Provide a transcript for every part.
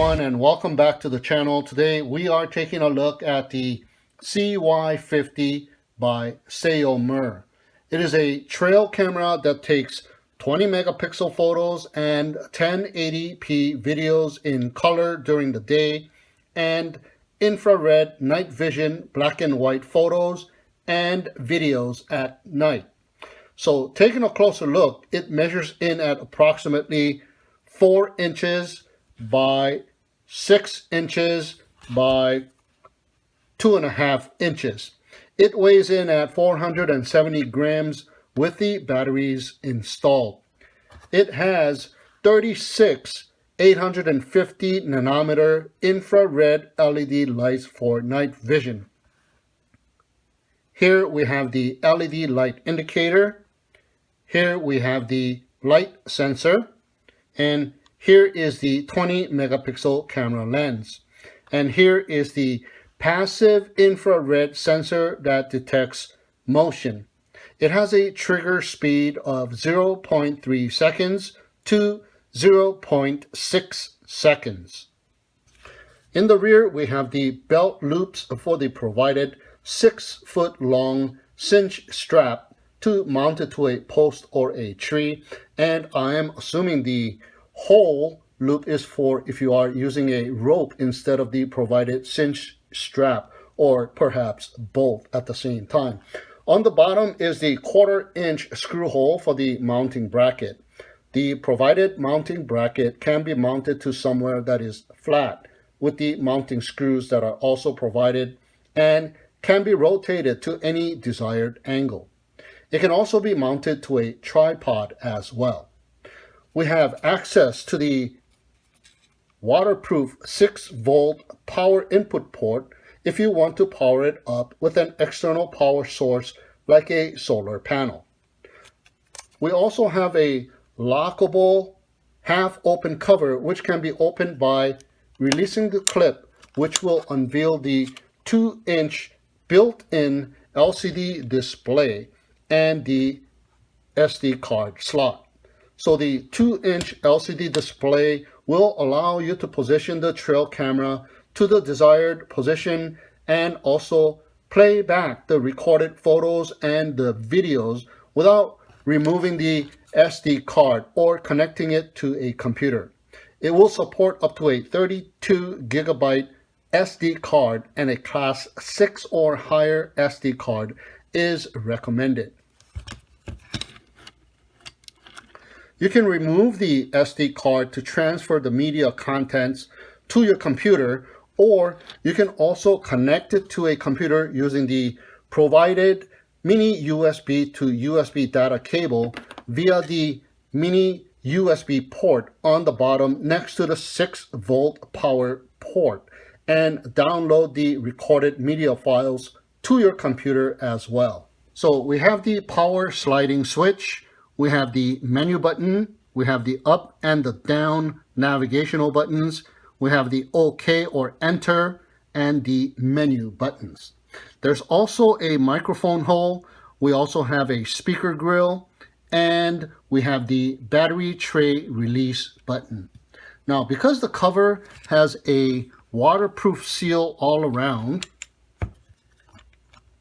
everyone, and welcome back to the channel. Today we are taking a look at the CY50 by CEYOMUR. It is a trail camera that takes 20 megapixel photos and 1080p videos in color during the day and infrared night vision black and white photos and videos at night. So taking a closer look, it measures in at approximately 4 inches by 6 inches by 2.5 inches. It weighs in at 470 grams with the batteries installed. It has 36 850 nanometer infrared LED lights for night vision. Here we have the LED light indicator. Here we have the light sensor. And here is the 20 megapixel camera lens. And here is the passive infrared sensor that detects motion. It has a trigger speed of 0.3 seconds to 0.6 seconds. In the rear, we have the belt loops for the provided 6-foot long cinch strap to mount it to a post or a tree. And I am assuming the whole loop is for if you are using a rope instead of the provided cinch strap, or perhaps both at the same time. On the bottom is the 1/4 inch screw hole for the mounting bracket. The provided mounting bracket can be mounted to somewhere that is flat with the mounting screws that are also provided and can be rotated to any desired angle. It can also be mounted to a tripod as well. We have access to the waterproof 6-volt power input port if you want to power it up with an external power source like a solar panel. We also have a lockable half-open cover which can be opened by releasing the clip, which will unveil the 2-inch built-in LCD display and the SD card slot. So the 2-inch LCD display will allow you to position the trail camera to the desired position and also play back the recorded photos and the videos without removing the SD card or connecting it to a computer. It will support up to a 32 gigabyte SD card, and a class 6 or higher SD card is recommended. You can remove the SD card to transfer the media contents to your computer, or you can also connect it to a computer using the provided mini USB to USB data cable via the mini USB port on the bottom next to the 6-volt power port, and download the recorded media files to your computer as well. So we have the power sliding switch. We have the menu button, we have the up and the down navigational buttons, we have the OK or enter, and the menu buttons. There's also a microphone hole, we also have a speaker grill, and we have the battery tray release button. Now, because the cover has a waterproof seal all around,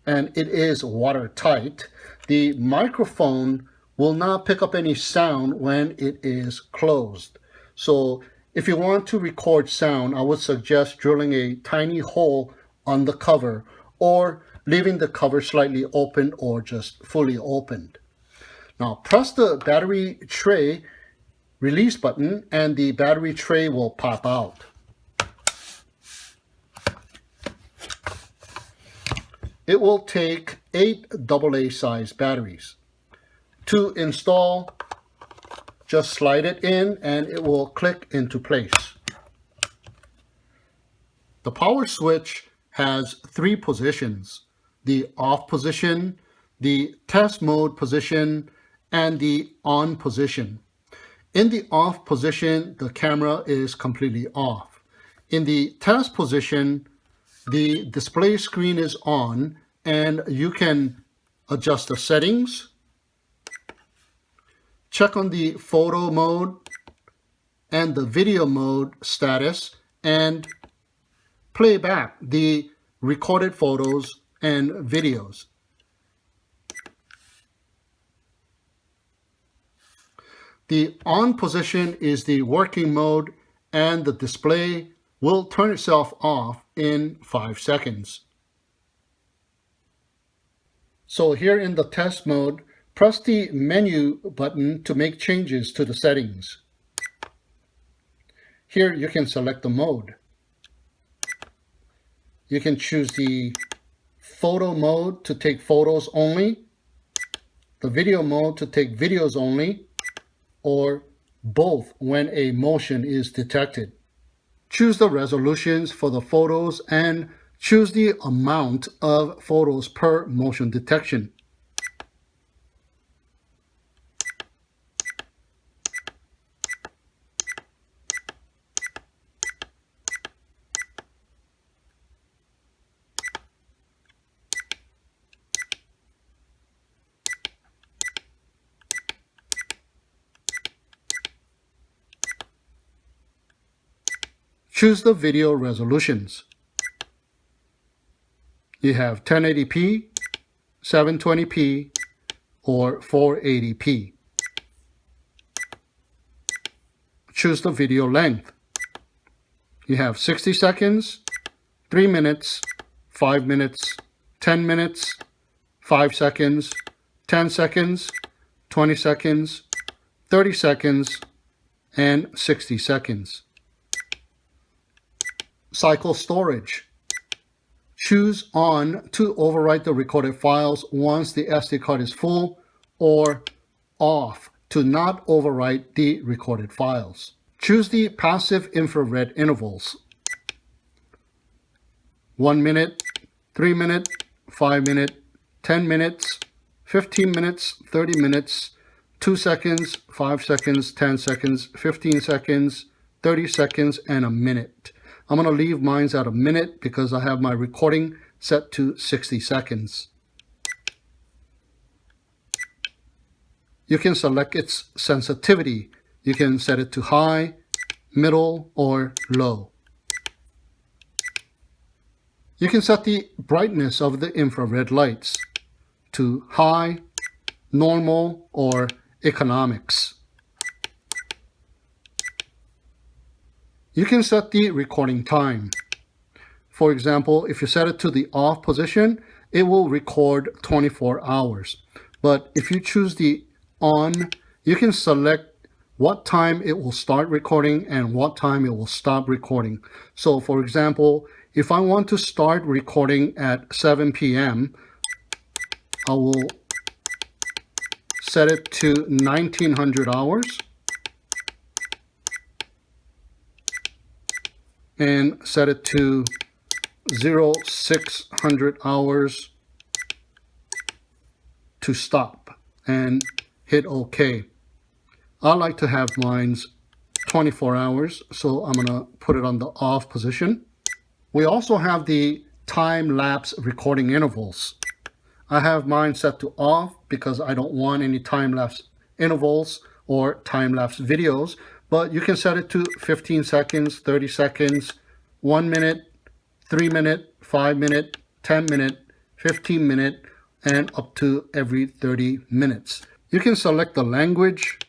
and it is watertight, the microphone will not pick up any sound when it is closed. So if you want to record sound, I would suggest drilling a tiny hole on the cover or leaving the cover slightly open or just fully opened. Now press the battery tray release button and the battery tray will pop out. It will take 8 AA size batteries. To install, just slide it in and it will click into place. The power switch has 3 positions: the off position, the test mode position, and the on position. In the off position, the camera is completely off. In the test position, the display screen is on and you can adjust the settings, check on the photo mode and the video mode status, and play back the recorded photos and videos. The on position is the working mode, and the display will turn itself off in 5 seconds. So here in the test mode, press the menu button to make changes to the settings. Here you can select the mode. You can choose the photo mode to take photos only, the video mode to take videos only, or both when a motion is detected. Choose the resolutions for the photos and choose the amount of photos per motion detection. Choose the video resolutions. You have 1080p, 720p, or 480p. Choose the video length. You have 60 seconds, 3 minutes, 5 minutes, 10 minutes, 5 seconds, 10 seconds, 20 seconds, 30 seconds, and 60 seconds. Cycle storage. Choose on to overwrite the recorded files once the SD card is full, or off to not overwrite the recorded files. Choose the passive infrared intervals. 1 minute, 3 minute, 5 minute, 10 minutes, 15 minutes, 30 minutes, 2 seconds, 5 seconds, 10 seconds, 15 seconds, 30 seconds, and a minute. I'm going to leave mine at a minute because I have my recording set to 60 seconds. You can select its sensitivity. You can set it to high, middle, or low. You can set the brightness of the infrared lights to high, normal, or economics. You can set the recording time. For example, if you set it to the off position, it will record 24 hours. But if you choose the on, you can select what time it will start recording and what time it will stop recording. So for example, if I want to start recording at 7 p.m., I will set it to 1900 hours. And set it to 0600 hours to stop and hit OK. I like to have mine 24 hours, so I'm going to put it on the off position. We also have the time-lapse recording intervals. I have mine set to off because I don't want any time-lapse intervals or time-lapse videos, but you can set it to 15 seconds, 30 seconds, 1 minute, 3 minute, 5 minute, 10 minute, 15 minute, and up to every 30 minutes. You can select the language.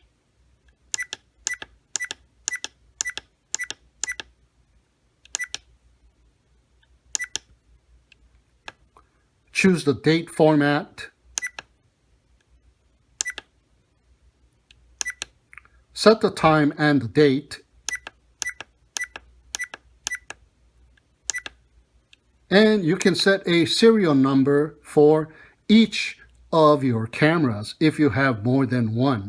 Choose the date format. Set the time and the date. And you can set a serial number for each of your cameras if you have more than one.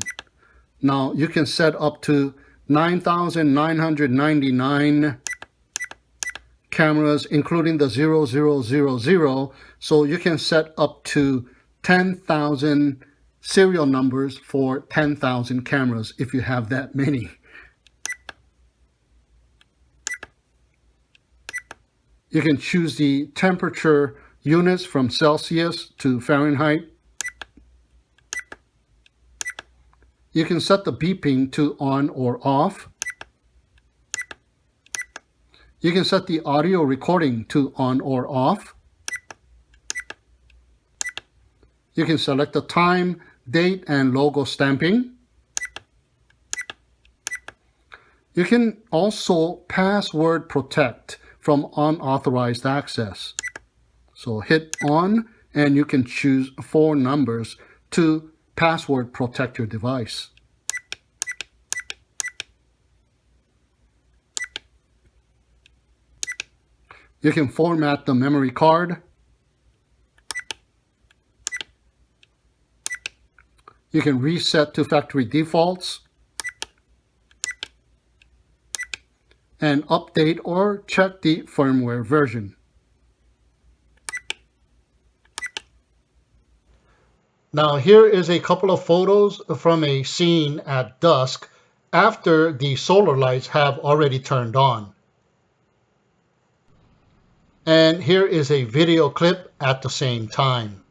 Now you can set up to 9,999 cameras, including the 0000, so you can set up to 10,000 serial numbers for 10,000 cameras if you have that many. You can choose the temperature units from Celsius to Fahrenheit. You can set the beeping to on or off. You can set the audio recording to on or off. You can select the time, date, and logo stamping. You can also password protect from unauthorized access. So hit on and you can choose 4 numbers to password protect your device. You can format the memory card. You can reset to factory defaults and update or check the firmware version. Now here is a couple of photos from a scene at dusk after the solar lights have already turned on. And here is a video clip at the same time.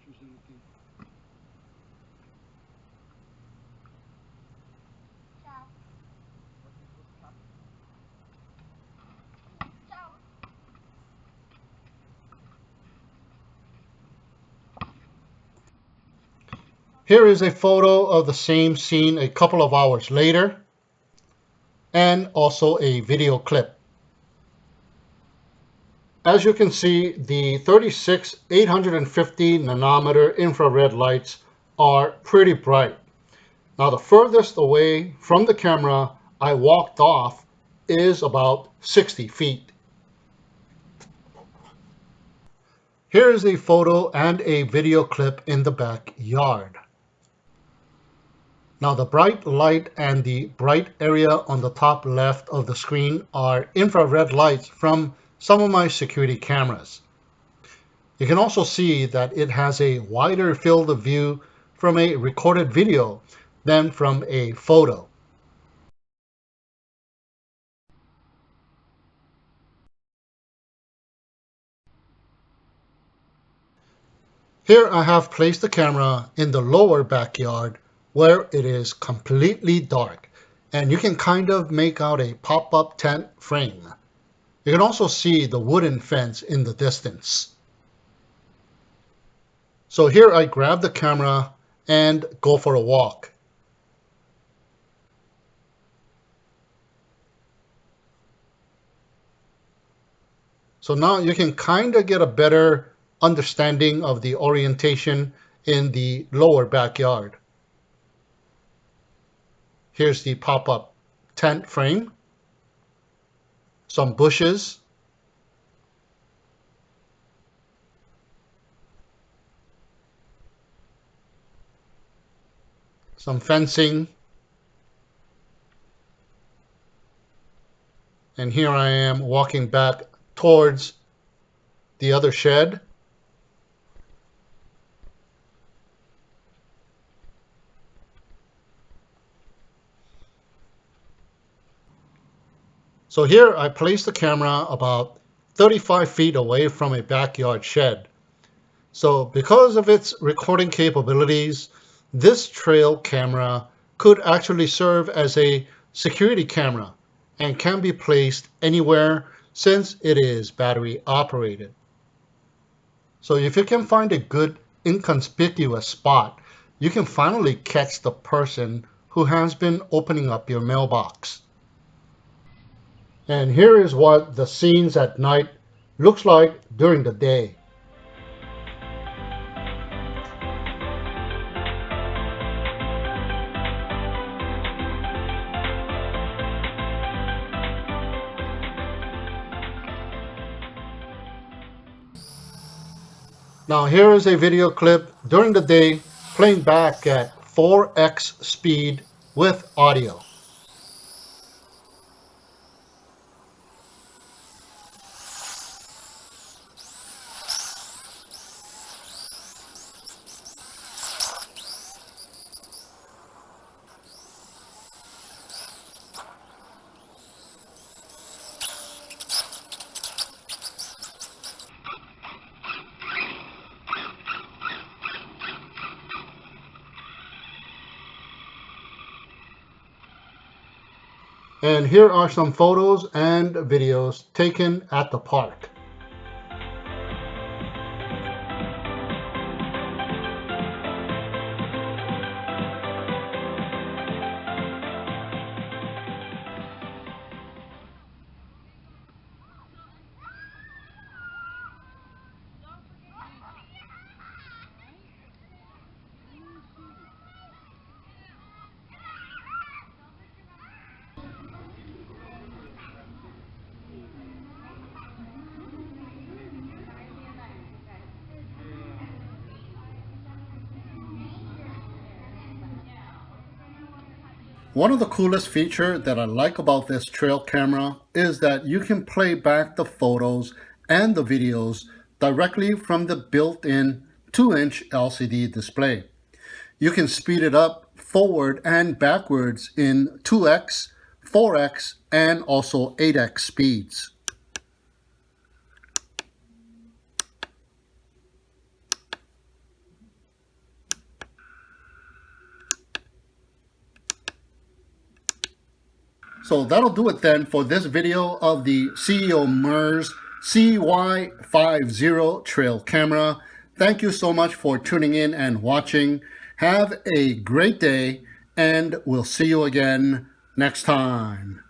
Here is a photo of the same scene a couple of hours later, and also a video clip. As you can see, the 36 850 nanometer infrared lights are pretty bright. Now the furthest away from the camera I walked off is about 60 feet. Here is a photo and a video clip in the backyard. Now the bright light and the bright area on the top left of the screen are infrared lights from some of my security cameras. You can also see that it has a wider field of view from a recorded video than from a photo. Here I have placed the camera in the lower backyard where it is completely dark, and you can kind of make out a pop-up tent frame. You can also see the wooden fence in the distance. So here I grab the camera and go for a walk. So now you can kind of get a better understanding of the orientation in the lower backyard. Here's the pop-up tent frame, some bushes, some fencing, and here I am walking back towards the other shed. So here I placed the camera about 35 feet away from a backyard shed. So because of its recording capabilities, this trail camera could actually serve as a security camera and can be placed anywhere since it is battery operated. So if you can find a good inconspicuous spot, you can finally catch the person who has been opening up your mailbox. And here is what the scenes at night looks like during the day. Now here is a video clip during the day playing back at 4x speed with audio. And here are some photos and videos taken at the park. One of the coolest features that I like about this trail camera is that you can play back the photos and the videos directly from the built-in 2-inch LCD display. You can speed it up forward and backwards in 2x, 4x, and also 8x speeds. So that'll do it then for this video of the CEYOMUR's CY50 trail camera. Thank you so much for tuning in and watching. Have a great day, and we'll see you again next time.